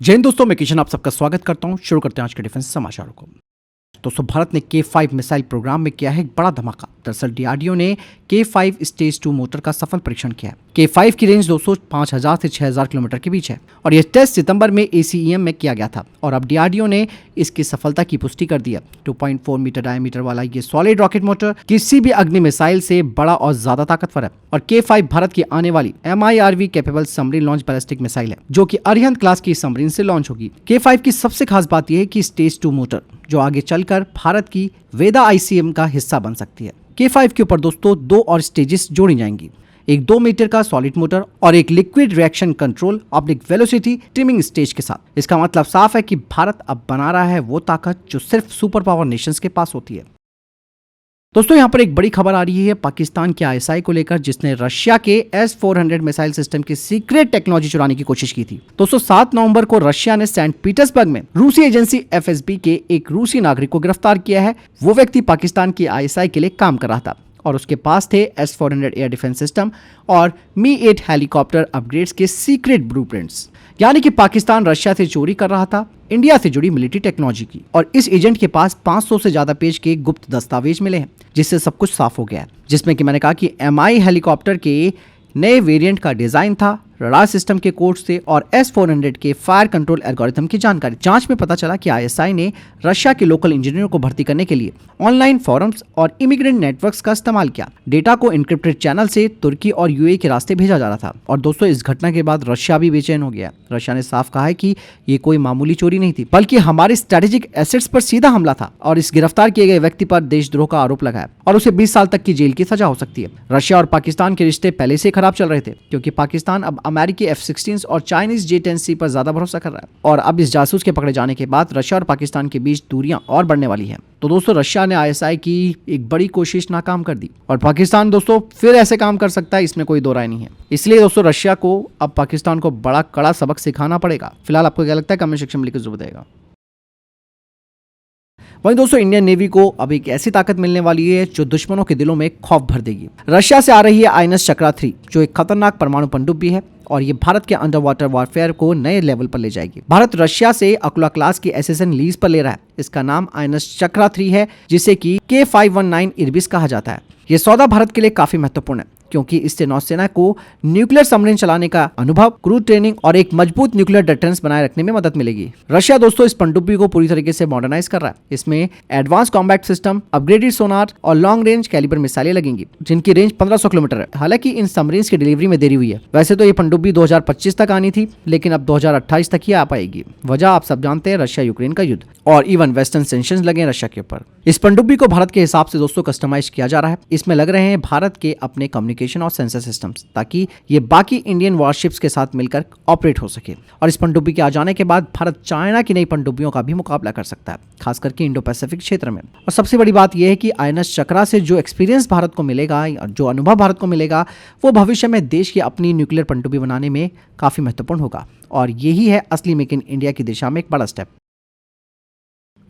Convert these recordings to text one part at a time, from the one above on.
जय हिंद दोस्तों, मैं किशन आप सबका स्वागत करता हूं। शुरू करते हैं आज के डिफेंस समाचारों को। दोस्तों, भारत ने K5 मिसाइल प्रोग्राम में किया है एक बड़ा धमाका। दरअसल डीआरडीओ ने K5 स्टेज 2 मोटर का सफल परीक्षण किया है। K5 की रेंज 5000 से 6000 किलोमीटर के बीच है और यह टेस्ट सितंबर में ACEM में किया गया था और अब डीआरडीओ ने इसकी सफलता की पुष्टि कर दी है। 2.4 मीटर डायमीटर वाला ये सॉलिड रॉकेट मोटर किसी भी अग्नि मिसाइल से बड़ा और ज्यादा ताकतवर है और K5 भारत की आने वाली MIRV capable submarine launch ballistic missile है जो कि अरिहंत क्लास की सबमरीन से लॉन्च होगी। K5 की सबसे खास बात यह है कि स्टेज 2 मोटर जो आगे चलकर भारत की वेदा ICM का हिस्सा बन सकती है। K5 के ऊपर दोस्तों 2 और स्टेजेस जोड़ी जाएंगी, एक 2 मीटर का सॉलिड मोटर और एक liquid reaction control oblique velocity trimming stage के साथ। इसका मतलब साफ है कि भारत अब बना रहा है वो ताकत जो सिर्फ सुपर पावर नेशंस के पास होती है। दोस्तों, यहाँ पर एक बड़ी खबर आ रही है पाकिस्तान के ISI को लेकर, जिसने रशिया के S-400 मिसाइल सिस्टम की सीक्रेट टेक्नोलॉजी चुराने की कोशिश की थी। दोस्तों, 7 नवंबर को रशिया ने सेंट पीटर्सबर्ग में रूसी एजेंसी FSB के एक रूसी नागरिक को गिरफ्तार किया है। वो व्यक्ति पाकिस्तान की ISI के लिए काम कर रहा था और उसके पास थे S-400 एयर डिफेंस सिस्टम और Mi-8 हेलीकॉप्टर अपग्रेड्स के सीक्रेट ब्लूप्रिंट्स। यानी कि पाकिस्तान रशिया से चोरी कर रहा था इंडिया से जुड़ी मिलिट्री टेक्नोलॉजी की और इस एजेंट के पास 500 से ज्यादा पेज के गुप्त दस्तावेज मिले हैं, जिससे सब कुछ साफ हो गया है। जिसमें कि मैंने कहा कि MI हेलीकॉप्टर के नए वेरिएंट का डिजाइन था, रडार सिस्टम के कोड्स थे और S-400 के फायर कंट्रोल एल्गोरिथम की जानकारी। जांच में पता चला कि ISI ने रशिया के लोकल इंजीनियरों को भर्ती करने के लिए ऑनलाइन फोरम्स और इमिग्रेंट नेटवर्क्स का इस्तेमाल किया। डेटा को इनक्रिप्टेड चैनल से तुर्की और UAE के रास्ते भेजा जा रहा था और दोस्तों, इस घटना के बाद रशिया भी बेचैन हो गया। रशिया ने साफ कहा है कि ये कोई मामूली चोरी नहीं थी, बल्कि हमारे स्ट्रेटेजिक एसेट्स पर सीधा हमला था और इस गिरफ्तार किए गए व्यक्ति पर देशद्रोह का आरोप लगाया और उसे 20 साल तक की जेल की सजा हो सकती है। रशिया और पाकिस्तान के रिश्ते पहले से खराब चल रहे थे क्योंकि पाकिस्तान अब अमेरिकी F-16 और चाइनीज J-10C पर ज्यादा भरोसा कर रहा है और अब इस जासूस के पकड़े जाने के बाद रशिया और पाकिस्तान के बीच दूरियां और बढ़ने वाली हैं। तो दोस्तों, रशिया ने ISI की एक बड़ी कोशिश नाकाम कर दी और पाकिस्तान दोस्तों फिर ऐसे काम कर सकता है, इसमें कोई दो राय नहीं है। इसलिए दोस्तों, रशिया को अब पाकिस्तान को बड़ा कड़ा सबक सिखाना पड़ेगा। फिलहाल आपको क्या लगता है कमेंट सेक्शन में लिखकर जरूर बताइएगा। वहीं दोस्तों, इंडियन नेवी को अब एक ऐसी ताकत मिलने वाली है जो दुश्मनों के दिलों में खौफ भर देगी। रशिया से आ रही है INS चक्रा 3 जो एक खतरनाक परमाणु पनडुब्बी है और ये भारत के अंडर वाटर वॉरफेयर को नए लेवल पर ले जाएगी। भारत रशिया से अकुला क्लास की SSN लीज पर ले रहा है। इसका नाम INS चक्रा 3 है, जिसे कि K519 इर्बिस कहा जाता है। ये सौदा भारत के लिए काफी महत्वपूर्ण है क्योंकि इससे नौसेना को न्यूक्लियर सबमरीन चलाने का अनुभव, क्रू ट्रेनिंग और एक मजबूत न्यूक्लियर डिफेंस बनाए रखने में मदद मिलेगी। रशिया दोस्तों इस पनडुब्बी को पूरी तरीके से मॉडर्नाइज कर रहा है। इसमें एडवांस कॉम्बैट सिस्टम, अपग्रेडेड सोनार और लॉन्ग रेंज कैलिबर मिसाइलें लगेंगी जिनकी रेंज 1500 किलोमीटर है। हालांकि इन सबमरीन्स की डिलीवरी में देरी हुई है। वैसे तो ये पनडुब्बी 2025 तक आनी थी, लेकिन अब 2028 तक ही आ पाएगी। वजह आप सब जानते हैं, रशिया यूक्रेन का युद्ध और इवन वेस्टर्न सैंक्शंस लगे रशिया के ऊपर। इस पनडुब्बी को भारत के हिसाब से दोस्तों कस्टमाइज किया जा रहा है। इसमें लग रहे हैं भारत के अपने कम्युनिकेशन और सेंसर सिस्टम्स, ताकि ये बाकी इंडियन वॉरशिप्स के साथ मिलकर ऑपरेट हो सके। और इस पनडुब्बी के आ जाने के बाद भारत चाइना की नई पनडुब्बियों का भी मुकाबला कर सकता है, खास करके इंडो पैसिफिक क्षेत्र में। और सबसे बड़ी बात यह है कि INS चक्रा से जो एक्सपीरियंस भारत को मिलेगा, जो अनुभव भारत को मिलेगा, वो भविष्य में देश की अपनी न्यूक्लियर पनडुब्बी बनाने में काफी महत्वपूर्ण होगा और यही है असली मेक इन इंडिया की दिशा में एक बड़ा स्टेप।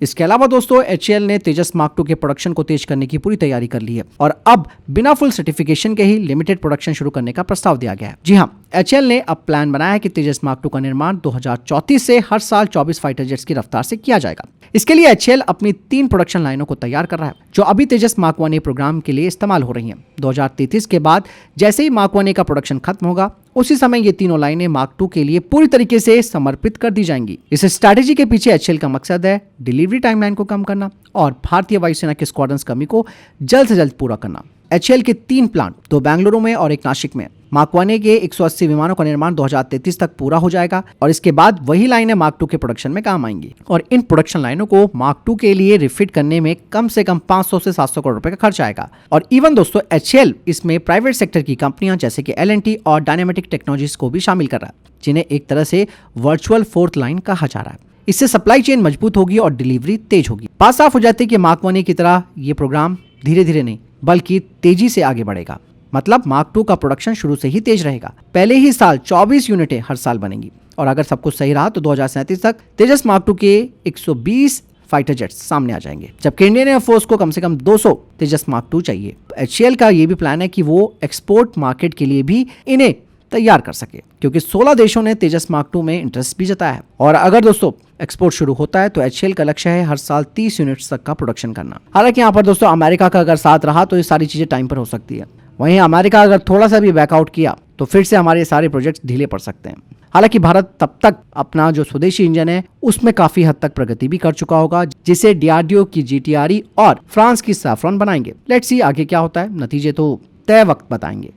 इसके अलावा दोस्तों, HAL ने तेजस मार्क 2 के प्रोडक्शन को तेज करने की पूरी तैयारी कर ली है और अब बिना फुल सर्टिफिकेशन के ही लिमिटेड प्रोडक्शन शुरू करने का प्रस्ताव दिया गया है। जी हां, HAL ने अब प्लान बनाया है कि तेजस मार्क 2 का निर्माण 2034 से हर साल 24 फाइटर जेट्स की रफ्तार से किया जाएगा। इसके लिए HAL अपनी 3 प्रोडक्शन लाइनों को तैयार कर रहा है जो अभी तेजस मार्क 1A प्रोग्राम के लिए इस्तेमाल हो रही हैं। 2033 के बाद जैसे ही मार्क 1A का प्रोडक्शन खत्म होगा, उसी समय ये तीनों लाइनें मार्क 2 के लिए पूरी तरीके से समर्पित कर दी जाएंगी। इस स्ट्रैटेजी के पीछे HAL का मकसद है डिलीवरी टाइमलाइन को कम करना और भारतीय वायुसेना के स्क्वाड्रंस कमी को जल्द से जल्द पूरा करना। HAL के 3 प्लांट, 2 बेंगलुरु में और एक नासिक में, मार्क 1A के 180 विमानों का निर्माण 2033 तक पूरा हो जाएगा और इसके बाद वही लाइनें मार्क 2 के प्रोडक्शन में काम आएंगी। और इन प्रोडक्शन लाइनों को मार्क 2 के लिए रिफिट करने में कम से कम 500 से 700 करोड़ रुपए का खर्च आएगा। और इवन दोस्तों, HAL इसमें प्राइवेट सेक्टर की कंपनियां जैसे कि L&T और डायनामेटिक टेक्नोलॉजीज को भी शामिल कर रहा है, जिन्हें एक तरह से वर्चुअल 4th लाइन कहा जा रहा है। इससे सप्लाई चेन मजबूत होगी और डिलीवरी तेज होगी। बात साफ हो जाती है कि मार्क 1A की तरह ये प्रोग्राम धीरे धीरे नहीं बल्कि तेजी से आगे बढ़ेगा। मतलब मार्क 2 का प्रोडक्शन शुरू से ही तेज रहेगा। पहले ही साल 24 यूनिटें हर साल बनेंगी और अगर सब कुछ सही रहा तो 2037 तक तेजस मार्क 2 के 120 फाइटर जेट्स सामने आ जाएंगे, जबकि इंडियन एयरफोर्स को कम से कम 200 तेजस मार्क 2 चाहिए। HAL का ये भी प्लान है कि वो एक्सपोर्ट मार्केट के लिए भी इन्हें तैयार कर सके, क्योंकि 16 देशों ने तेजस मार्क 2 में इंटरेस्ट भी जताया है। और अगर दोस्तों एक्सपोर्ट शुरू होता है तो HAL का लक्ष्य है हर साल 30 यूनिट्स तक का प्रोडक्शन करना। हालांकि यहाँ पर दोस्तों अमेरिका का अगर साथ रहा तो ये सारी चीजें टाइम पर हो सकती है। वहीं अमेरिका अगर थोड़ा सा भी बैकआउट किया तो फिर से हमारे सारे प्रोजेक्ट्स ढीले पड़ सकते हैं। हालांकि भारत तब तक अपना जो स्वदेशी इंजन है उसमें काफी हद तक प्रगति भी कर चुका होगा, जिसे DRDO की GTRE और फ्रांस की सैफ्रॉन बनाएंगे। लेट्स सी आगे क्या होता है, नतीजे तो तय वक्त बताएंगे।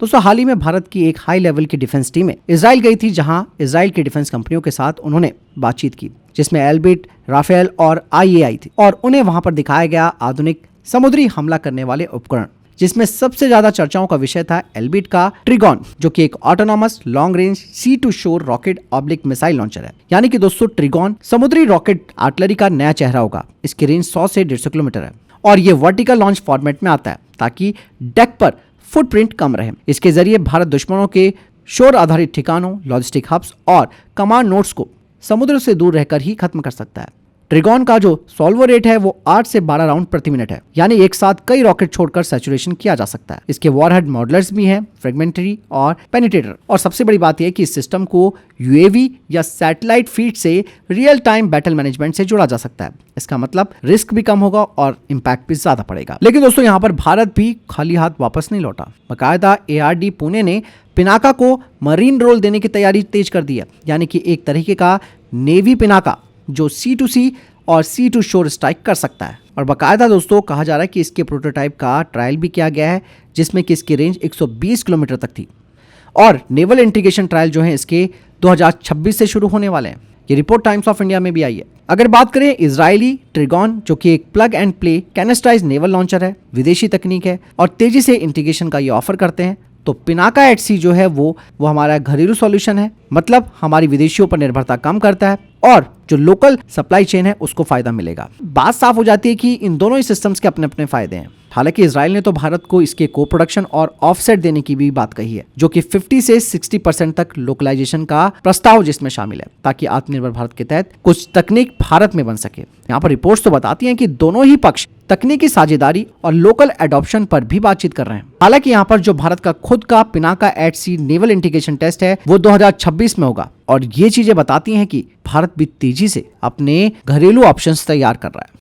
दोस्तों हाल ही में भारत की एक हाई लेवल की डिफेंस टीम इजराइल गई थी, जहां इजराइल की डिफेंस कंपनियों के साथ उन्होंने बातचीत की, जिसमें एल्बिट, राफेल और IAI थी, और उन्हें वहां पर दिखाया गया आधुनिक समुद्री हमला करने वाले उपकरण, जिसमें सबसे ज्यादा चर्चाओं का विषय था एल्बिट का ट्रिगॉन, जो कि एक autonomous long range sea to shore rocket oblique missile launcher है। यानी कि दोस्तों ट्रिगॉन समुद्री रॉकेट आर्टिलरी का नया चेहरा होगा। इसकी रेंज 100 से 150 किलोमीटर है और ये वर्टिकल लॉन्च फॉर्मेट में आता है ताकि डेक पर फुटप्रिंट कम रहे। इसके जरिए भारत दुश्मनों के शोर आधारित ठिकानों, लॉजिस्टिक हब्स और कमांड नोड्स को समुद्र से दूर रहकर ही खत्म कर सकता है। ट्रिगॉन का जो सॉल्वर रेट है वो 8 से 12 राउंड प्रति मिनट है, यानी एक साथ कई रॉकेट छोड़कर सैचुरेशन किया जा सकता है। इसके वॉरहेड मॉडलर्स भी हैं, फ्रेगमेंटरी और पेनिट्रेटर। और सबसे बड़ी बात यह कि इस सिस्टम को UAV या सैटेलाइट फीड से रियल टाइम बैटल मैनेजमेंट से जोड़ा जा सकता है। इसका मतलब रिस्क भी कम होगा और इम्पैक्ट भी ज्यादा पड़ेगा। लेकिन दोस्तों यहाँ पर भारत भी खाली हाथ वापस नहीं लौटा। बाकायदा ARD पुणे ने पिनाका को मरीन रोल देने की तैयारी तेज कर दी है, यानी कि एक तरीके का नेवी पिनाका जो C2C और C टू शोर स्ट्राइक कर सकता है। और बाकायदा दोस्तों कहा जा रहा है कि इसके प्रोटोटाइप का ट्रायल भी किया गया है, जिसमें कि इसकी रेंज 120 किलोमीटर तक थी। और नेवल इंटीग्रेशन ट्रायल जो है इसके 2026 से शुरू होने वाले हैं। ये रिपोर्ट टाइम्स ऑफ इंडिया में भी आई है। अगर बात करें इजरायली ट्रिगॉन, जो कि एक plug and play canisterised naval launcher है, विदेशी तकनीक है और तेजी से इंटीग्रेशन का ये ऑफर करते हैं, तो पिनाका HC जो है वो हमारा घरेलू सॉल्यूशन है, मतलब हमारी विदेशियों पर निर्भरता कम करता है और जो लोकल सप्लाई चेन है उसको फायदा मिलेगा। बात साफ हो जाती है कि इन दोनों ही सिस्टम्स के अपने अपने फायदे हैं। हालांकि इजराइल ने तो भारत को इसके को प्रोडक्शन और ऑफसेट देने की भी बात कही है, जो कि 50 से 60% तक लोकलाइजेशन का प्रस्ताव जिसमें शामिल है, ताकि आत्मनिर्भर भारत के तहत कुछ तकनीक भारत में बन सके। यहाँ पर रिपोर्ट्स तो बताती हैं कि दोनों ही पक्ष तकनीकी साझेदारी और लोकल एडॉप्शन पर भी बातचीत कर रहे हैं। हालांकि यहाँ पर जो भारत का खुद का Pinaka HC naval integration test है वो 2026 में होगा, और ये चीजें बताती हैं कि भारत भी तेजी से अपने घरेलू ऑप्शंस तैयार कर रहा है।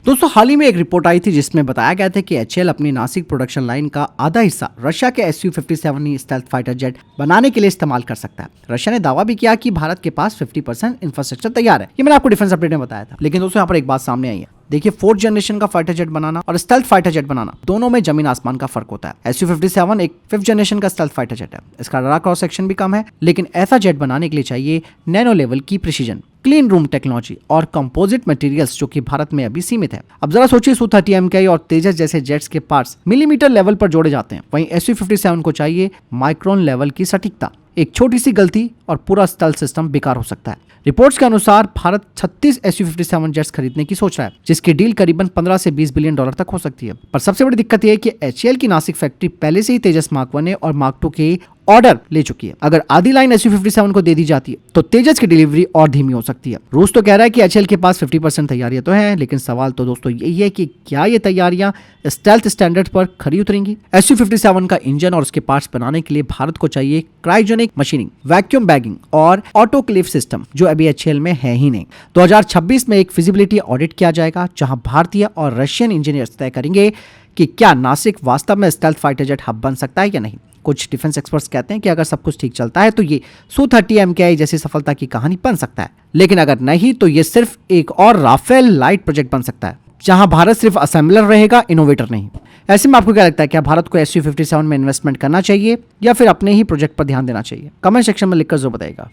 दोस्तों हाल ही में एक रिपोर्ट आई थी जिसमें बताया गया था कि HAL अपनी नासिक प्रोडक्शन लाइन का आधा हिस्सा रशिया के Su-57 स्टेल्थ फाइटर जेट बनाने के लिए इस्तेमाल कर सकता है। रशिया ने दावा भी किया कि भारत के पास 50% इंफ्रास्ट्रक्चर तैयार है। ये मैंने आपको डिफेंस अपडेट में बताया था। लेकिन दोस्तों यहाँ पर एक बात सामने आई है। देखिए, 4th जनरेशन का फाइटर जेट बनाना और स्टेल्थ फाइटर जेट बनाना दोनों में जमीन आसमान का फर्क होता है। Su-57 एक 5th जनरेशन का स्टेल्थ फाइटर जेट है। इसका रडार क्रॉस सेक्शन भी कम है, लेकिन ऐसा जेट बनाने के लिए चाहिए नैनो लेवल की प्रिसीजन, क्लीन रूम टेक्नोलॉजी और कंपोजिट मटेरियल्स, जो कि भारत में अभी सीमित है। अब जरा सोचिए, Su-30 MKI और तेजस जैसे जेट्स के पार्ट्स मिलीमीटर लेवल पर जोड़े जाते हैं, वहीं Su-57 को चाहिए माइक्रोन लेवल की सटीकता। एक छोटी सी गलती और पूरा स्टेल्थ सिस्टम बेकार हो सकता है। रिपोर्ट्स के अनुसार भारत 36 Su-57 जेट्स खरीदने की सोच रहा है, जिसकी डील करीबन 15 से 20 बिलियन डॉलर तक हो सकती है। पर सबसे बड़ी दिक्कत यह है कि HAL की नासिक फैक्ट्री पहले से ही तेजस मार्क 1 और मार्क 2 के ऑर्डर ले चुकी है। अगर आधी लाइन Su-57 को दे दी जाती है तो तेजस की डिलीवरी और धीमी हो सकती है। रूस तो कह रहा है कि HAL के पास 50% तैयारियां तो हैं, लेकिन सवाल तो दोस्तों यही है कि क्या ये तैयारियां स्टेल्थ स्टैंडर्ड पर खरी उतरेंगी। Su-57 का इंजन और उसके पार्ट्स बनाने के लिए भारत को चाहिए क्रायोजेनिक मशीनिंग, वैक्यूम बैगिंग और ऑटोक्लेव सिस्टम, जो अभी HAL में है ही नहीं। 2026 में एक फिजिबिलिटी ऑडिट किया जाएगा, जहां भारतीय और रशियन इंजीनियर्स तय करेंगे कि क्या नासिक वास्तव में स्टेल्थ फाइटर जेट हब बन सकता है या नहीं। कुछ डिफेंस एक्सपर्ट्स कहते हैं कि अगर सब कुछ ठीक चलता है तो ये Su-30 MKI जैसी सफलता की कहानी बन सकता है, लेकिन अगर नहीं तो ये सिर्फ एक और राफेल लाइट प्रोजेक्ट बन सकता है, जहां भारत सिर्फ असेंबलर रहेगा, इनोवेटर नहीं। ऐसे में आपको क्या लगता है, क्या भारत को Su-57 में इन्वेस्टमेंट करना चाहिए या फिर अपने ही प्रोजेक्ट पर ध्यान देना चाहिए? कमेंट सेक्शन में लिखकर जरूर बताइएगा।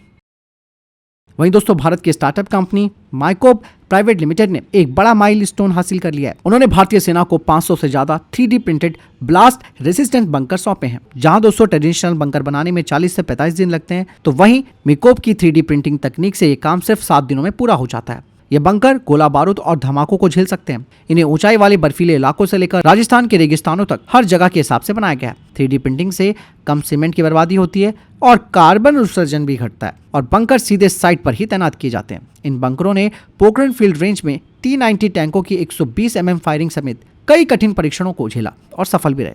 वहीं दोस्तों भारत की स्टार्टअप कंपनी माइकोब प्राइवेट लिमिटेड ने एक बड़ा माइलस्टोन हासिल कर लिया है। उन्होंने भारतीय सेना को 500 से ज्यादा 3D printed blast resistant bunker सौंपे हैं। जहां दोस्तों ट्रेडिशनल बंकर बनाने में 40 से 45 दिन लगते हैं, तो वहीं मिकोब की 3D प्रिंटिंग तकनीक से ये काम सिर्फ 7 दिनों में पूरा हो जाता है। ये बंकर गोला बारूद और धमाकों को झेल सकते हैं। इन्हें ऊंचाई वाले बर्फीले इलाकों से लेकर राजस्थान के रेगिस्तानों तक हर जगह के हिसाब से बनाया गया है। 3D प्रिंटिंग से कम सीमेंट की बर्बादी होती है और कार्बन उत्सर्जन भी घटता है, और बंकर सीधे साइट पर ही तैनात किए जाते हैं। इन बंकरों ने पोखरण फील्ड रेंज में T-90 टैंकों की 120 mm फायरिंग समेत कई कठिन परीक्षणों को झेला और सफल भी रहे।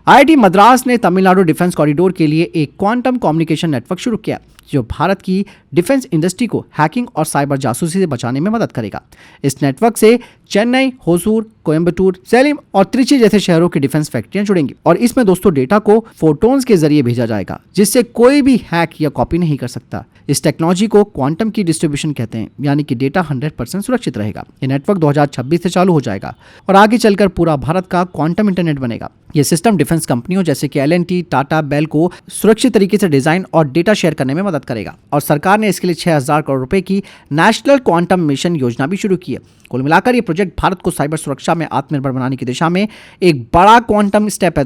आईआईटी मद्रास ने तमिलनाडु डिफेंस कॉरिडोर के लिए एक क्वांटम कम्युनिकेशन नेटवर्क शुरू किया जो भारत की डिफेंस इंडस्ट्री को हैकिंग और साइबर जासूसी से बचाने में मदद करेगा। इस नेटवर्क से चेन्नई, होसूर, कोयम्बटूर, सेलिम और त्रिची जैसे शहरों की डिफेंस फैक्ट्रियां जुड़ेंगी और इसमें दोस्तों डेटा को फोटोन्स के जरिए भेजा जाएगा जिससे कोई भी हैक या कॉपी नहीं कर सकता। इस टेक्नोलॉजी को क्वांटम की डिस्ट्रीब्यूशन कहते हैं, यानी कि डेटा 100% सुरक्षित रहेगा। ये नेटवर्क 2026 से चालू हो जाएगा और आगे चलकर पूरा भारत का क्वांटम इंटरनेट बनेगा। ये सिस्टम डिफेंस कंपनियों जैसे कि एल&टी, टाटा, बेल को सुरक्षित तरीके से डिजाइन और डेटा शेयर करने में मदद करेगा और सरकार ने इसके लिए 6,000 करोड़ रुपए की नेशनल क्वांटम मिशन योजना भी शुरू की है। कुल मिलाकर ये प्रोजेक्ट भारत को साइबर सुरक्षा में आत्मनिर्भर बनाने की दिशा में एक बड़ा क्वांटम स्टेप है।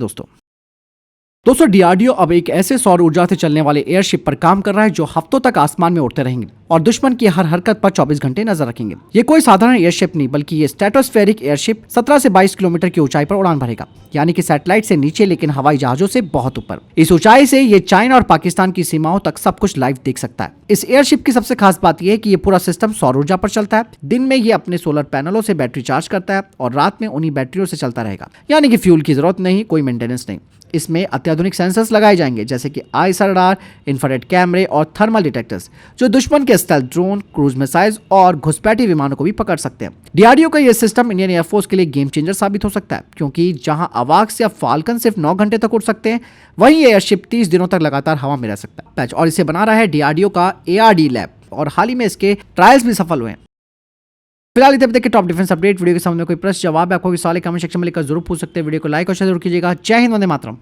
दोस्तों डीआरडीओ अब एक ऐसे सौर ऊर्जा से चलने वाले एयरशिप पर काम कर रहा है जो हफ्तों तक आसमान में उड़ते रहेंगे और दुश्मन की हर हरकत पर 24 घंटे नजर रखेंगे। ये कोई साधारण एयरशिप नहीं बल्कि ये स्ट्रेटोस्फेरिक एयरशिप 17 से 22 किलोमीटर की ऊंचाई पर उड़ान भरेगा, यानी कि सैटेलाइट से नीचे लेकिन हवाई जहाजों से बहुत ऊपर। इस ऊंचाई से ये चाइना और पाकिस्तान की सीमाओं तक सब कुछ लाइव देख सकता है। इस एयरशिप की सबसे खास बात यह है कि ये पूरा सिस्टम सौर ऊर्जा पर चलता है। दिन में ये अपने सोलर पैनलों से बैटरी चार्ज करता है और रात में उन्हीं बैटरियों से चलता रहेगा, यानी कि फ्यूल की जरूरत नहीं, कोई मेंटेनेंस नहीं। इसमें अत्याधुनिक सेंसर्स लगाए जाएंगे जैसे कि आईएस रडार, इंफ्रारेड कैमरे और थर्मल डिटेक्टर्स जो दुश्मन के स्टेल्थ ड्रोन, क्रूज मिसाइल्स और घुसपैठी विमानों को भी पकड़ सकते हैं। डीआरडीओ का यह सिस्टम इंडियन एयरफोर्स के लिए गेम चेंजर साबित हो सकता है क्योंकि जहां अवाक्स या फाल्कन सिर्फ 9 घंटे तक उड़ सकते हैं, वहीं एयरशिप 30 दिनों तक लगातार हवा में रह सकता है। और इसे बना रहा है डीआरडीओ का एआरडी लैब और हाल ही में इसके ट्रायल्स भी सफल हुए हैं। फिलहाल इधर तक के टॉप डिफेंस अपडेट। वीडियो के सामने कोई प्रश्न जवाब है, आपको सवाल कमेंट सेक्शन में लिखकर जरूर पूछ सकते हैं। वीडियो को लाइक और शेयर जरूर कीजिएगा। जय हिंद, वंदे मातरम।